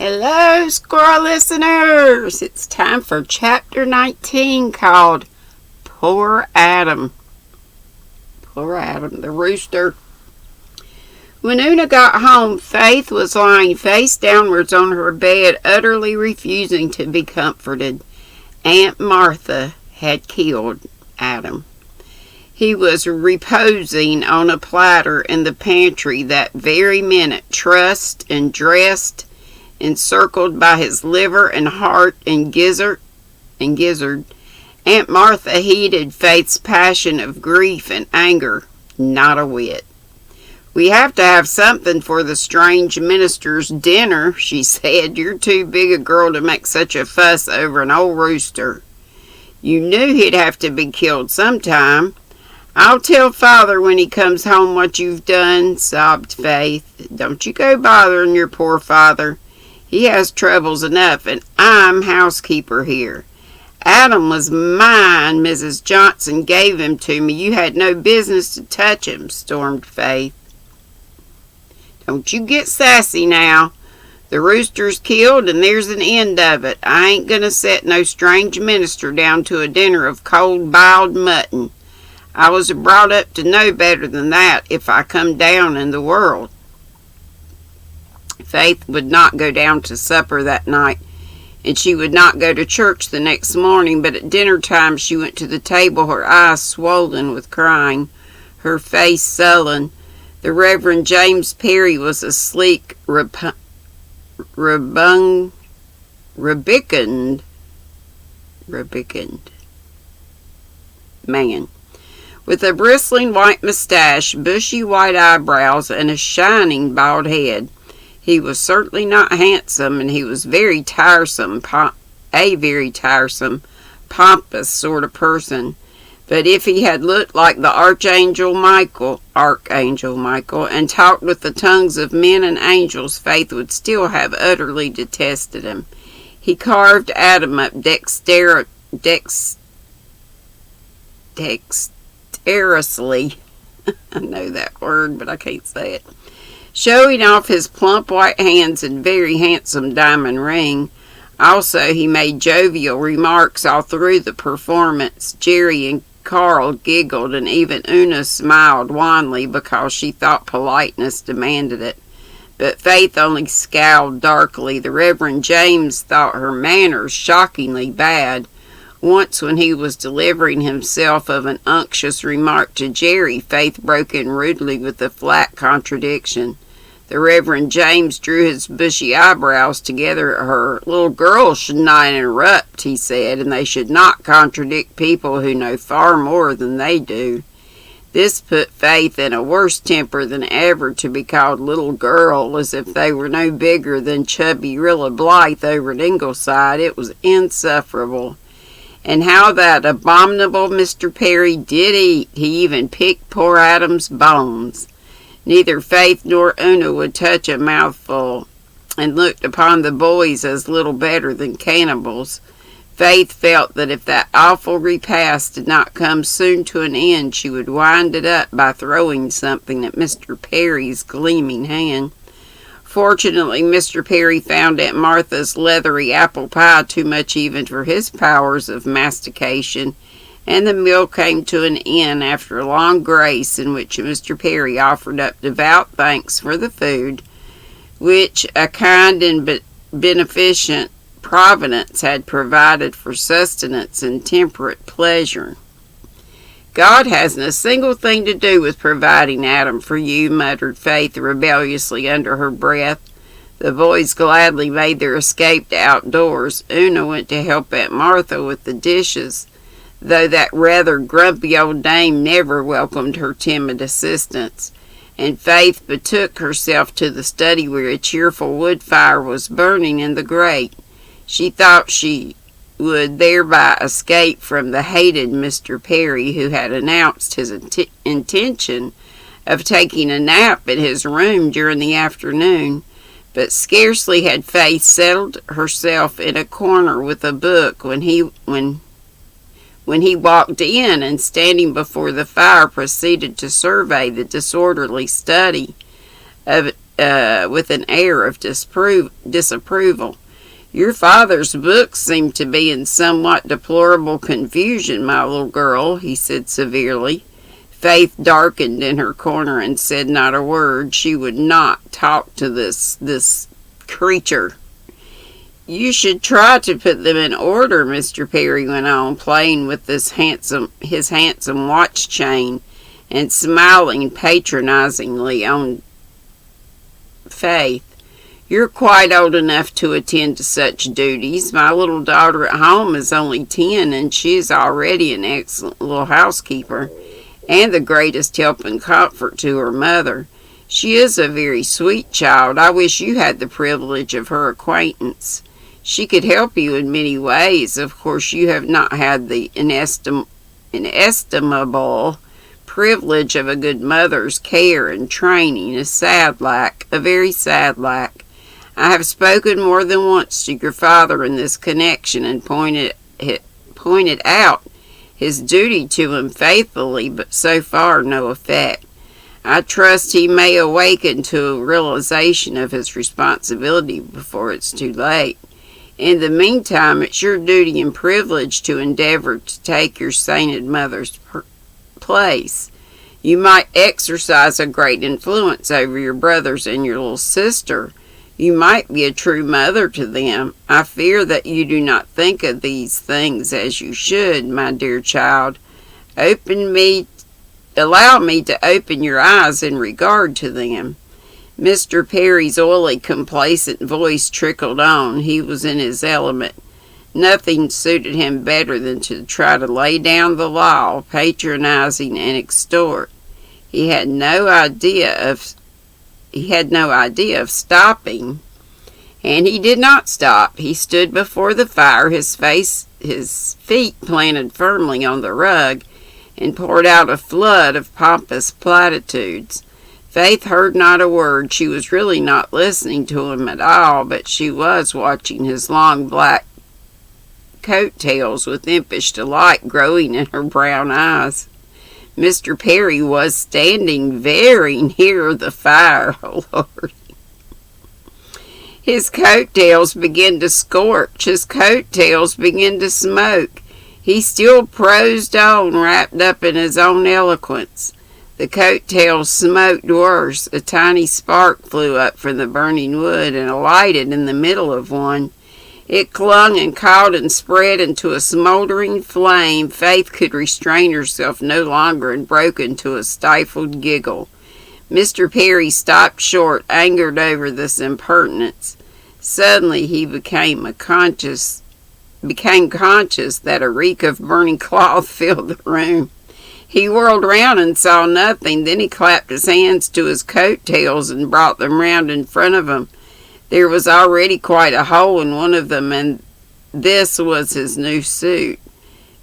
Hello, squirrel listeners! It's time for chapter 19 called Poor Adam. Poor Adam, the rooster. When Una got home, Faith was lying face downwards on her bed, utterly refusing to be comforted. Aunt Martha had killed Adam. He was reposing on a platter in the pantry that very minute, trussed and dressed, encircled by his liver and heart and gizzard. Aunt Martha heeded Faith's passion of grief and anger not a whit. "We have to have something for the strange minister's dinner," she said. "You're too big a girl to make such a fuss over an old rooster. You knew he'd have to be killed sometime." "I'll tell Father when he comes home what you've done," sobbed Faith. "Don't you go bothering your poor father. He has troubles enough, and I'm housekeeper here. Adam was mine. Mrs. Johnson gave him to me. You had no business to touch him," stormed Faith. "Don't you get sassy now. The rooster's killed, and there's an end of it. I ain't gonna set no strange minister down to a dinner of cold biled mutton. I was brought up to know better than that if I come down in the world." Faith would not go down to supper that night, and she would not go to church the next morning, but at dinner time she went to the table, her eyes swollen with crying, her face sullen. The Reverend James Perry was a sleek, rubicund man, with a bristling white mustache, bushy white eyebrows, and a shining bald head. He was certainly not handsome, and he was a very tiresome, pompous sort of person. But if he had looked like the Archangel Michael, and talked with the tongues of men and angels, Faith would still have utterly detested him. He carved Adam up dexterously. I know that word, but I can't say it. Showing off his plump white hands and very handsome diamond ring. Also, he made jovial remarks all through the performance. Jerry and Carl giggled, and even Una smiled wanly because she thought politeness demanded it. But Faith only scowled darkly. The Reverend James thought her manners shockingly bad. Once, when he was delivering himself of an unctuous remark to Jerry, Faith broke in rudely with a flat contradiction. The Reverend James drew his bushy eyebrows together at her. "Little girls should not interrupt," he said, "and they should not contradict people who know far more than they do." This put Faith in a worse temper than ever. To be called little girl, as if they were no bigger than chubby Rilla Blythe over at Ingleside, it was insufferable. And how that abominable Mr. Perry did eat! He even picked poor Adam's bones. Neither Faith nor Una would touch a mouthful, and looked upon the boys as little better than cannibals. Faith felt that if that awful repast did not come soon to an end, she would wind it up by throwing something at Mr. Perry's gleaming hand. Fortunately, Mr. Perry found Aunt Martha's leathery apple pie too much even for his powers of mastication, and the meal came to an end after a long grace in which Mr. Perry offered up devout thanks for the food, which a kind and beneficent providence had provided for sustenance and temperate pleasure. "God hasn't a single thing to do with providing Adam for you," muttered Faith rebelliously under her breath. The boys gladly made their escape to outdoors. Una went to help Aunt Martha with the dishes, though that rather grumpy old dame never welcomed her timid assistance, and Faith betook herself to the study where a cheerful wood fire was burning in the grate. She thought she would thereby escape from the hated Mr. Perry, who had announced his intention of taking a nap in his room during the afternoon. But scarcely had Faith settled herself in a corner with a book when he walked in, and standing before the fire proceeded to survey the disorderly study of with an air of disapproval. Your father's books seem to be in somewhat deplorable confusion, my little girl, he said severely. Faith darkened in her corner and said not a word. She would not talk to this creature. You should try to put them in order, Mr. Perry went on, playing with his handsome watch chain and smiling patronizingly on Faith. You're quite old enough to attend to such duties. My little daughter at home is only 10, and she is already an excellent little housekeeper, and the greatest help and comfort to her mother. She is a very sweet child. I wish you had the privilege of her acquaintance. She could help you in many ways. Of course, you have not had the inestimable privilege of a good mother's care and training. A very sad lack. I have spoken more than once to your father in this connection and pointed out his duty to him faithfully, but so far no effect. I trust he may awaken to a realization of his responsibility before it's too late. In the meantime, it's your duty and privilege to endeavor to take your sainted mother's place. You might exercise a great influence over your brothers and your little sister. You might be a true mother to them. I fear that you do not think of these things as you should, my dear child. Allow me to open your eyes in regard to them. Mr. Perry's oily, complacent voice trickled on. He was in his element. Nothing suited him better than to try to lay down the law, patronizing and extort. He had no idea of stopping, and he did not stop. He stood before the fire, his feet planted firmly on the rug, and poured out a flood of pompous platitudes. Faith heard not a word. She was really not listening to him at all, but she was watching his long black coat-tails with impish delight growing in her brown eyes. Mr. Perry was standing very near the fire. Oh, Lord. His coat-tails began to scorch. His coat-tails began to smoke. He still prosed on, wrapped up in his own eloquence. The coat-tails smoked worse. A tiny spark flew up from the burning wood and alighted in the middle of one. It clung and caught and spread into a smoldering flame. Faith could restrain herself no longer and broke into a stifled giggle. Mr. Perry stopped short, angered over this impertinence. Suddenly he became conscious that a reek of burning cloth filled the room. He whirled round and saw nothing. Then he clapped his hands to his coat-tails and brought them round in front of him. There was already quite a hole in one of them, and this was his new suit.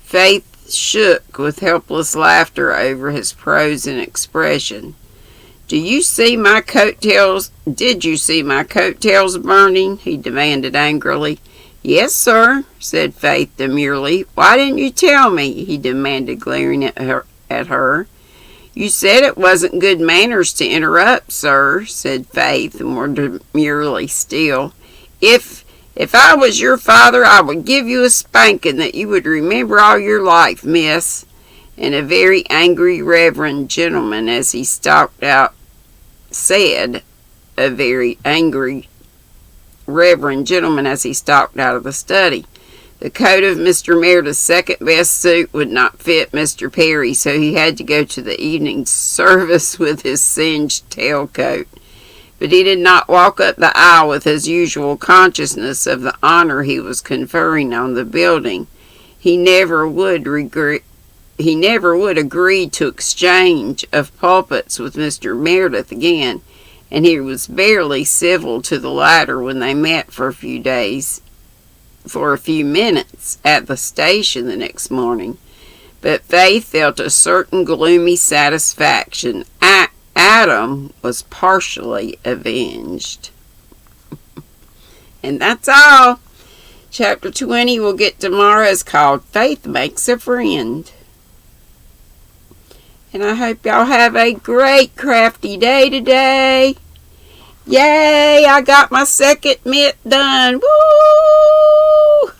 Faith shook with helpless laughter over his prose and expression. Did you see my coat-tails burning? He demanded angrily. Yes, sir, said Faith demurely. Why didn't you tell me? He demanded, glaring at her. You said it wasn't good manners to interrupt, sir, said Faith, more demurely still. If I was your father, I would give you a spanking that you would remember all your life, miss. And a very angry reverend gentleman as he stalked out of the study. The coat of Mr. Meredith's second-best suit would not fit Mr. Perry, so he had to go to the evening service with his singed tailcoat. But he did not walk up the aisle with his usual consciousness of the honor he was conferring on the building. He never would agree to exchange of pulpits with Mr. Meredith again, and he was barely civil to the latter when they met for a few minutes at the station the next morning. But Faith felt a certain gloomy satisfaction. Adam was partially avenged. And that's all. Chapter 20 we'll get tomorrow is called Faith Makes a Friend. And I hope y'all have a great crafty day today. Yay, I got my second mitt done. Woo!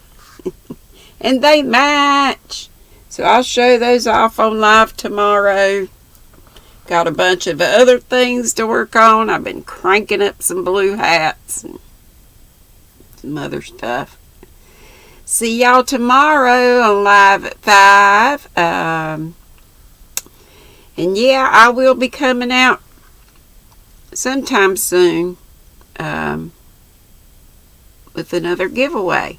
And they match. So I'll show those off on live tomorrow. Got a bunch of other things to work on. I've been cranking up some blue hats and some other stuff. See y'all tomorrow on live at 5. And yeah, I will be coming out sometime soon with another giveaway.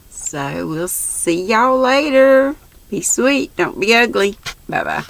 So we'll see y'all later. Be sweet. Don't be ugly. Bye-bye.